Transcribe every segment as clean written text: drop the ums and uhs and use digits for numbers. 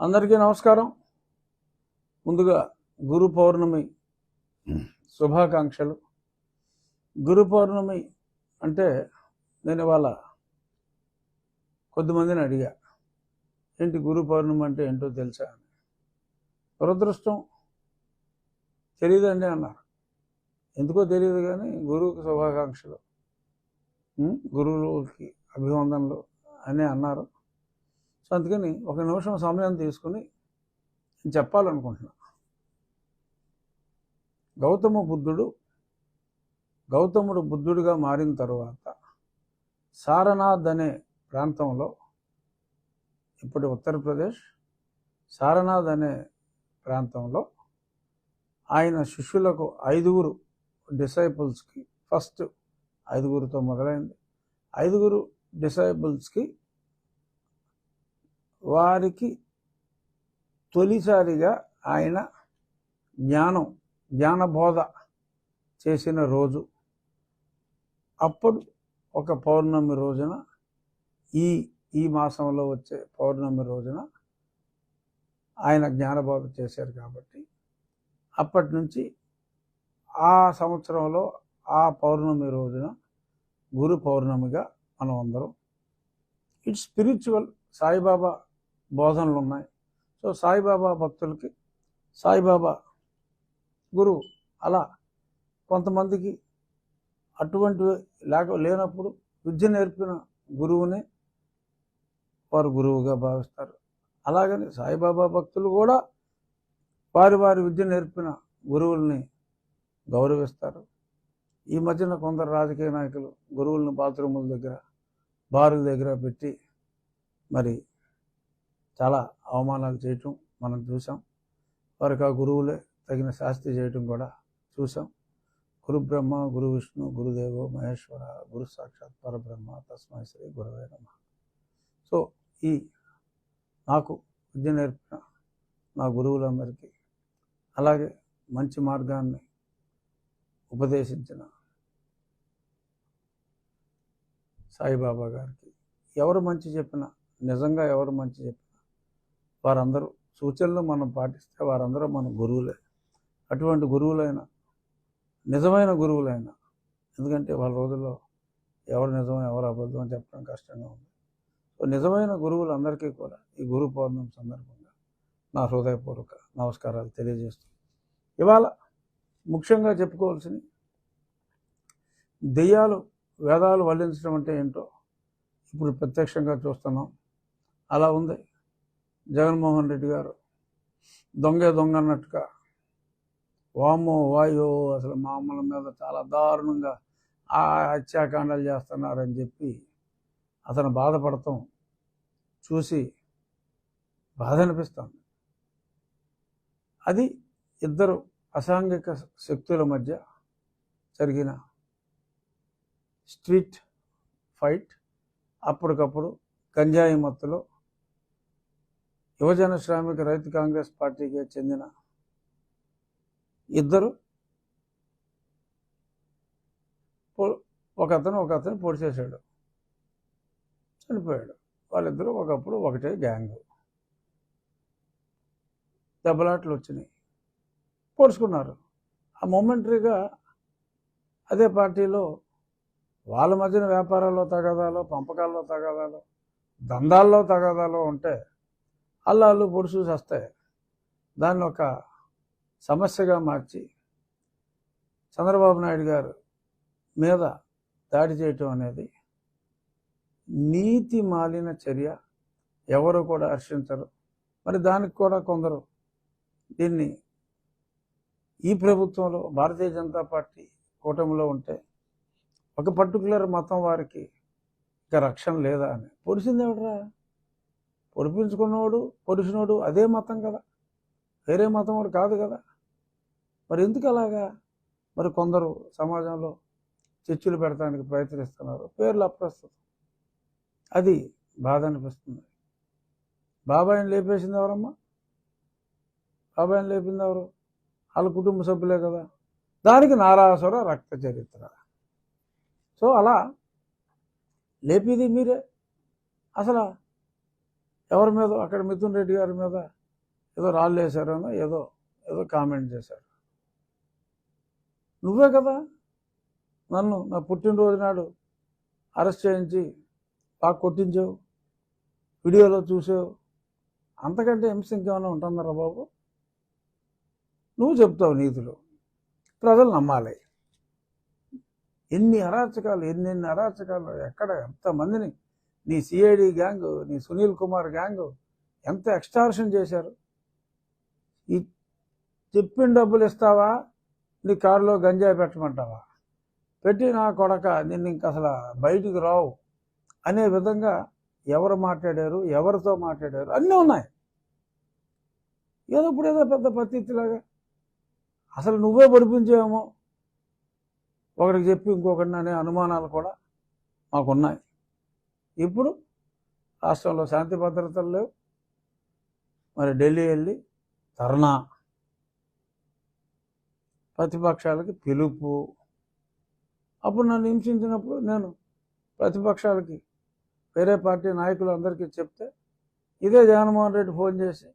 అందరికీ నమస్కారం. ముందుగా గురు పౌర్ణమి శుభాకాంక్షలు. గురు పౌర్ణమి అంటే నేను ఇవాళ కొద్దిమందిని అడిగా, ఏంటి గురు పౌర్ణమి అంటే ఏంటో తెలుసా అని. దురదృష్టం తెలియదండి అన్నారు. ఎందుకో తెలియదు కానీ గురువుకి శుభాకాంక్షలు, గురువుకి అభివందనలు అని అన్నారు. సో అందుకని ఒక నిమిషం సమయం తీసుకుని చెప్పాలనుకుంటున్నా. గౌతముడు బుద్ధుడిగా మారిన తరువాత సారనాథ్ అనే ప్రాంతంలో, ఇప్పుడు ఉత్తరప్రదేశ్ సారనాథ్ అనే ప్రాంతంలో ఆయన శిష్యులకు 5 డిసైపుల్స్కి, ఫస్ట్ 5తో మొదలైంది, 5 డిసైపుల్స్కి వారికి తొలిసారిగా ఆయన జ్ఞానబోధ చేసిన రోజు. అప్పుడు ఒక పౌర్ణమి రోజున, ఈ మాసంలో వచ్చే పౌర్ణమి రోజున ఆయన జ్ఞానబోధ చేశారు. కాబట్టి అప్పటి నుంచి ఆ సంవత్సరంలో ఆ పౌర్ణమి రోజున గురు పౌర్ణమిగా మనం అందరం, ఇట్స్ స్పిరిచువల్, సాయిబాబా బోధనలు ఉన్నాయి. సో సాయిబాబా భక్తులకి సాయిబాబా గురువు. అలా కొంతమందికి అటువంటి లేనప్పుడు విద్య నేర్పిన గురువునే వారు గురువుగా భావిస్తారు. అలాగని సాయిబాబా భక్తులు కూడా వారి విద్య నేర్పిన గురువుల్ని గౌరవిస్తారు. ఈ మధ్యన కొందరు రాజకీయ నాయకులు గురువులను బాత్రూముల దగ్గర, బారుల దగ్గర పెట్టి మరి చాలా అవమానాలు చేయటం మనం చూసాం. వారికి ఆ గురువులే తగిన శాస్తి చేయటం కూడా చూసాం. గురు బ్రహ్మ గురు విష్ణు గురుదేవో మహేశ్వర గురు సాక్షాత్ పరబ్రహ్మ తస్మై శ్రీ గురవే నమః. సో నాకు విద్య నేర్పిన నా గురువులందరికీ, అలాగే మంచి మార్గాన్ని ఉపదేశించిన సాయిబాబా గారికి, ఎవరు మంచి చెప్పినా, నిజంగా ఎవరు మంచి చెప్పినా వారందరూ సూచనలు మనం పాటిస్తే వారందరూ మన గురువులే. అటువంటి గురువులైన, నిజమైన గురువులైన, ఎందుకంటే వాళ్ళ రోజుల్లో ఎవరు నిజం ఎవరు అబద్ధం అని చెప్పడం కష్టంగా ఉంది. సో నిజమైన గురువులందరికీ కూడా ఈ గురు పౌర్ణమి సందర్భంగా నా హృదయపూర్వక నమస్కారాలు తెలియజేస్తూ, ఇవాళ ముఖ్యంగా చెప్పుకోవాల్సిన దెయ్యాలు వేదాలు వల్లించడం అంటే ఏంటో ఇప్పుడు ప్రత్యక్షంగా చూస్తున్నాం. అలా ఉంది. జగన్మోహన్ రెడ్డి గారు దొంగ అన్నట్టుగా, వామో వాయో అసలు మామూల మీద చాలా దారుణంగా హత్యాకాండాలు చేస్తున్నారని చెప్పి అతను బాధపడతాం చూసి బాధ అనిపిస్తుంది. అది ఇద్దరు అసాంఘిక శక్తుల మధ్య జరిగిన స్ట్రీట్ ఫైట్. అప్పటికప్పుడు గంజాయి మత్తులో యువజన శ్రామిక రైతు కాంగ్రెస్ పార్టీకి చెందిన ఇద్దరు, ఒకతను పొడి చేశాడు, చనిపోయాడు. వాళ్ళిద్దరూ ఒకప్పుడు ఒకటే గ్యాంగ్. దెబ్బలాట్లు వచ్చినాయి, పొడుచుకున్నారు. ఆ మొమెంటరీగా అదే పార్టీలో వాళ్ళ మధ్యన వ్యాపారాల్లో తగాదాలో, పంపకాల్లో తగాదాలో, దందాల్లో తగాదాలో ఉంటే అల్లాళ్ళు పొడుచు వస్తాయి. దాన్ని ఒక సమస్యగా మార్చి చంద్రబాబు నాయుడు గారు మీద దాడి చేయటం అనేది నీతి మాలిన చర్య. ఎవరు కూడా హర్షించరు. మరి దానికి కూడా కొందరు దీన్ని ఈ ప్రభుత్వంలో భారతీయ జనతా పార్టీ కూటమిలో ఉంటే ఒక పర్టికులర్ మతం వారికి ఇక రక్షణ లేదా అని. పొడిచింది ఎవడరా? పొడిపించుకున్నవాడు, పొడిచినోడు అదే మతం కదా, వేరే మతం వాడు కాదు కదా. మరి ఎందుకు అలాగా? మరి కొందరు సమాజంలో చిచ్చులు పెడతానికి ప్రయత్నిస్తున్నారు, పేర్లు అప్రస్తుతం. అది బాధ అనిపిస్తుంది. బాబాయిని లేపేసింది ఎవరమ్మా? బాబాయిని లేపింది ఎవరు? వాళ్ళ కుటుంబ సభ్యులే కదా. దానికి నారాసుర రక్త చరిత్ర. సో అలా లేపిది మీరే. అసలు ఎవరి మీద అక్కడ మిథున్ రెడ్డి గారి మీద ఏదో రాళ్ళు వేశారనో ఏదో ఏదో కామెంట్ చేశారు. నువ్వే కదా నన్ను నా పుట్టినరోజు నాడు అరెస్ట్ చేయించి బాగా కొట్టించావు, వీడియోలో చూసావు. అంతకంటే హింస ఇంకేమైనా ఉంటుందరా బాబు? నువ్వు చెప్తావు నీతులు, ప్రజలు నమ్మాలి. ఎన్ని అరాచకాలు, ఎన్నెన్ని అరాచకాలు, ఎక్కడ ఎంతమందిని నీ సిఐడి గ్యాంగ్, నీ సునీల్ కుమార్ గ్యాంగ్ ఎంత ఎక్స్టార్షన్ చేశారు. ఈ చెప్పిన డబ్బులు ఇస్తావా, నీ కారులో గంజాయి పెట్టమంటావా, పెట్టి నా కొడక నిన్ను ఇంక అసలు బయటికి రావు అనే విధంగా ఎవరు మాట్లాడారు, ఎవరితో మాట్లాడారు అన్నీ ఉన్నాయి. ఏదో ఇప్పుడు ఏదో పెద్ద పత్తిలాగా అసలు నువ్వే పడిపించేమో ఒకరికి చెప్పి ఇంకొకరిని అనే అనుమానాలు కూడా మాకున్నాయి. ఇప్పుడు రాష్ట్రంలో శాంతి భద్రతలు లేవు, మరి ఢిల్లీ వెళ్ళి ధర్నా, ప్రతిపక్షాలకి పిలుపు. అప్పుడు నన్ను హింసించినప్పుడు నేను ప్రతిపక్షాలకి వేరే పార్టీ నాయకులందరికీ చెప్తే ఇదే జగన్మోహన్ రెడ్డి ఫోన్ చేసి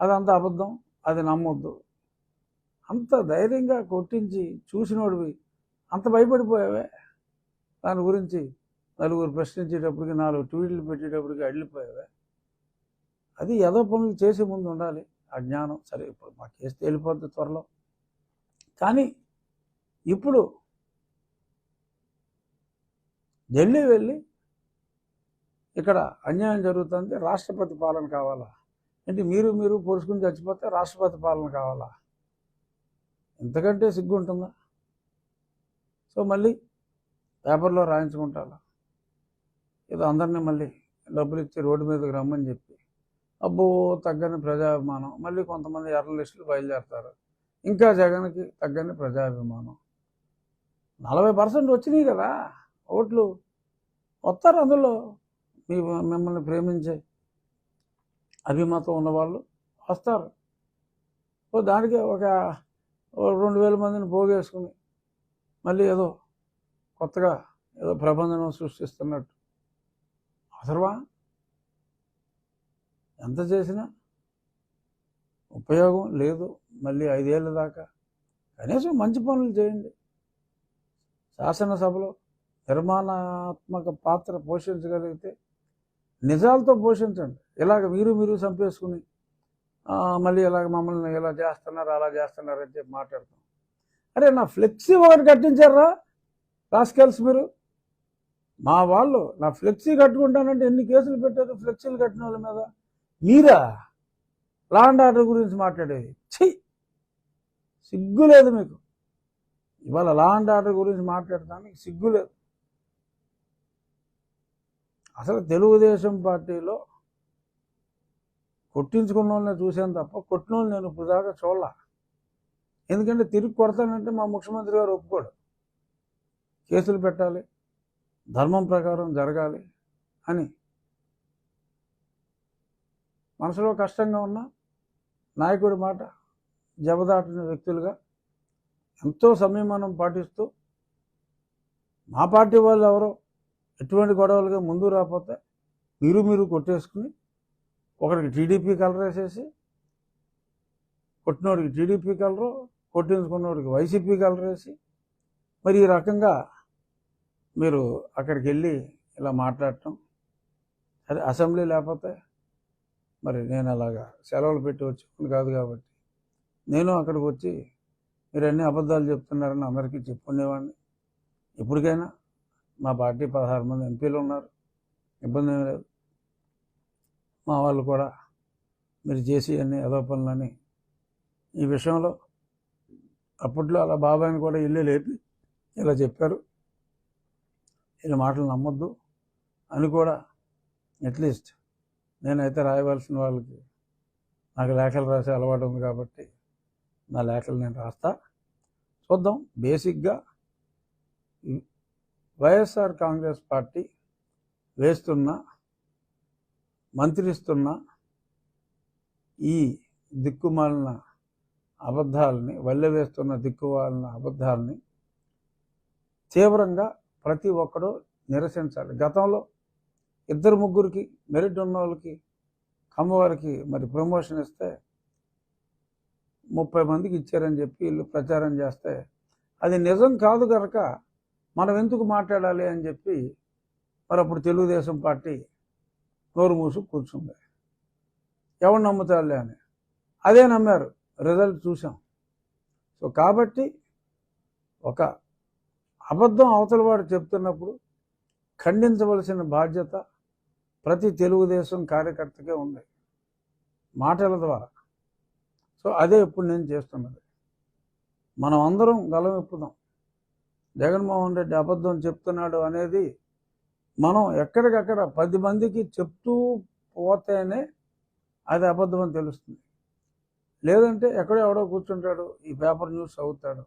అదంతా అబద్ధం, అది నమ్మొద్దు, అంత ధైర్యంగా కొట్టించి చూసినోడివి అంత భయపడిపోయావే. దాని గురించి నలుగురు ప్రశ్నించేటప్పటికి 4 ట్వీట్లు పెట్టేటప్పటికి అడిలిపోయావే. అది ఏదో పనులు చేసే ముందు ఉండాలి ఆ జ్ఞానం. సరే ఇప్పుడు మా కేసు తేలిపోద్ది త్వరలో, కానీ ఇప్పుడు ఢిల్లీ వెళ్ళి ఇక్కడ అన్యాయం జరుగుతుంది, రాష్ట్రపతి పాలన కావాలా అంటే మీరు పొడుచుకుని చచ్చిపోతే రాష్ట్రపతి పాలన కావాలా? ఎంతకంటే సిగ్గు ఉంటుందా? సో మళ్ళీ పేపర్లో రాయించుకుంటారా, ఏదో అందరినీ మళ్ళీ డబ్బులు ఇచ్చి రోడ్డు మీదకి రమ్మని చెప్పి అబ్బో తగ్గని ప్రజాభిమానం. మళ్ళీ కొంతమంది ఎర్ర లిస్టులు బయలుదేరుతారు, ఇంకా జగన్కి తగ్గని ప్రజాభిమానం. 40% వచ్చినాయి కదా ఓట్లు, వస్తారు అందులో మిమ్మల్ని ప్రేమించే అభిమతం ఉన్నవాళ్ళు వస్తారు. దానికి ఒక 2000 మందిని పోగేసుకుని మళ్ళీ ఏదో కొత్తగా ఏదో ప్రబంధనం సృష్టిస్తున్నట్టు అవసరమా? ఎంత చేసినా ఉపయోగం లేదు. మళ్ళీ 5 ఏళ్ళ దాకా కనీసం మంచి పనులు చేయండి. శాసనసభలో నిర్మాణాత్మక పాత్ర పోషించగలిగితే నిజాలతో పోషించండి. ఇలాగ మీరు చంపేసుకుని మళ్ళీ ఇలాగ మమ్మల్ని ఇలా చేస్తున్నారు అలా చేస్తున్నారు అని చెప్పి మాట్లాడతాం. అరే నా ఫ్లెక్సీ ఒకటి కట్టించారా రాస్కెల్స్ మీరు? మా వాళ్ళు నా ఫ్లెక్సీ కట్టుకుంటానంటే ఎన్ని కేసులు పెట్టారు ఫ్లెక్సీలు కట్టిన వాళ్ళ మీద. మీరా లా అండ్ ఆర్డర్ గురించి మాట్లాడేది? సిగ్గు లేదు మీకు. ఇవాళ లా అండ్ ఆర్డర్ గురించి మాట్లాడటానికి సిగ్గు లేదు. అసలు తెలుగుదేశం పార్టీలో కొట్టించుకున్న వాళ్ళని చూసాను తప్ప కొట్టిన వాళ్ళు నేను ఇప్పుడు దాకా చూడలా. ఎందుకంటే తిరిగి కొడతానంటే మా ముఖ్యమంత్రి గారు ఒప్పుకోడు. కేసులు పెట్టాలి, ధర్మం ప్రకారం జరగాలి అని మనసులో కష్టంగా ఉన్న నాయకుడి మాట జబదాటిన వ్యక్తులుగా ఎంతో సంయమనం పాటిస్తూ మా పార్టీ వాళ్ళు ఎవరో ఎటువంటి గొడవలుగా ముందు రాకపోతే మీరు కొట్టేసుకుని ఒకరికి టీడీపీ కలర్ వేసేసి, కొట్టినోడికి టీడీపీ కలరు, కొట్టించుకున్నోడికి వైసీపీ కలర్ వేసి, మరి ఈ రకంగా మీరు అక్కడికి వెళ్ళి ఇలా మాట్లాడటం. సరే అసెంబ్లీ లేకపోతే మరి నేను అలాగా సెలవులు పెట్టి వచ్చి కాదు కాబట్టి నేను అక్కడికి వచ్చి మీరు అన్ని అబద్ధాలు చెప్తున్నారని అందరికీ చెప్పుకునేవాడిని. ఇప్పటికైనా మా పార్టీ 16 మంది ఎంపీలు ఉన్నారు, ఇబ్బంది ఏం లేదు. మా వాళ్ళు కూడా మీరు చేసి అన్ని ఏదో పనులని ఈ విషయంలో అప్పట్లో అలా బాబాయిని కూడా ఇల్లు లేపి ఇలా చెప్పారు, వీళ్ళ మాటలు నమ్మొద్దు అని కూడా అట్లీస్ట్ నేనైతే రాయవలసిన వాళ్ళకి నాకు లేఖలు రాసే అలవాటు ఉంది కాబట్టి నా లేఖలు నేను రాస్తా. చూద్దాం. బేసిక్గా వైఎస్ఆర్ కాంగ్రెస్ పార్టీ వేస్తున్న మంత్రిస్తున్న ఈ దిక్కుమాలిన అబద్ధాలని, వల్లెవేస్తున్న దిక్కుమాలిన అబద్ధాలని తీవ్రంగా ప్రతి ఒక్కరూ నిరసించాలి. గతంలో 2-3కి మెరిట్ ఉన్న వాళ్ళకి అమ్మవారికి మరి ప్రమోషన్ ఇస్తే 30 మందికి ఇచ్చారని చెప్పి వీళ్ళు ప్రచారం చేస్తే అది నిజం కాదు కనుక మనం ఎందుకు మాట్లాడాలి అని చెప్పి మరి అప్పుడు తెలుగుదేశం పార్టీ నోరు మూసు కూర్చుంది. ఎవరు నమ్ముతారులే అని అదే నమ్మారు. రిజల్ట్ చూసాం. సో కాబట్టి ఒక అబద్ధం అవతల వాడు చెప్తున్నప్పుడు ఖండించవలసిన బాధ్యత ప్రతి తెలుగుదేశం కార్యకర్తకే ఉంది, మాటల ద్వారా. సో అదే ఇప్పుడు నేను చేస్తున్నది. మనం అందరం గలం విప్పుదాం. జగన్మోహన్ రెడ్డి అబద్ధం చెప్తున్నాడు అనేది మనం ఎక్కడికక్కడ 10 మందికి చెప్తూ పోతేనే అది అబద్ధం అని తెలుస్తుంది. లేదంటే ఎక్కడో ఎవడో కూర్చుంటాడు, ఈ పేపర్ న్యూస్ అవుతాడు,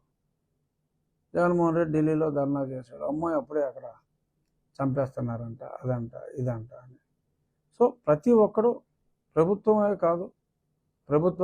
జగన్మోహన్ రెడ్డి ఢిల్లీలో ధర్నా చేశాడు, అమ్మాయి అప్పుడే అక్కడ చంపేస్తున్నారంట, అదంట ఇదంట అని. సో ప్రతి ఒక్కడు ప్రభుత్వమే కాదు, ప్రభుత్వ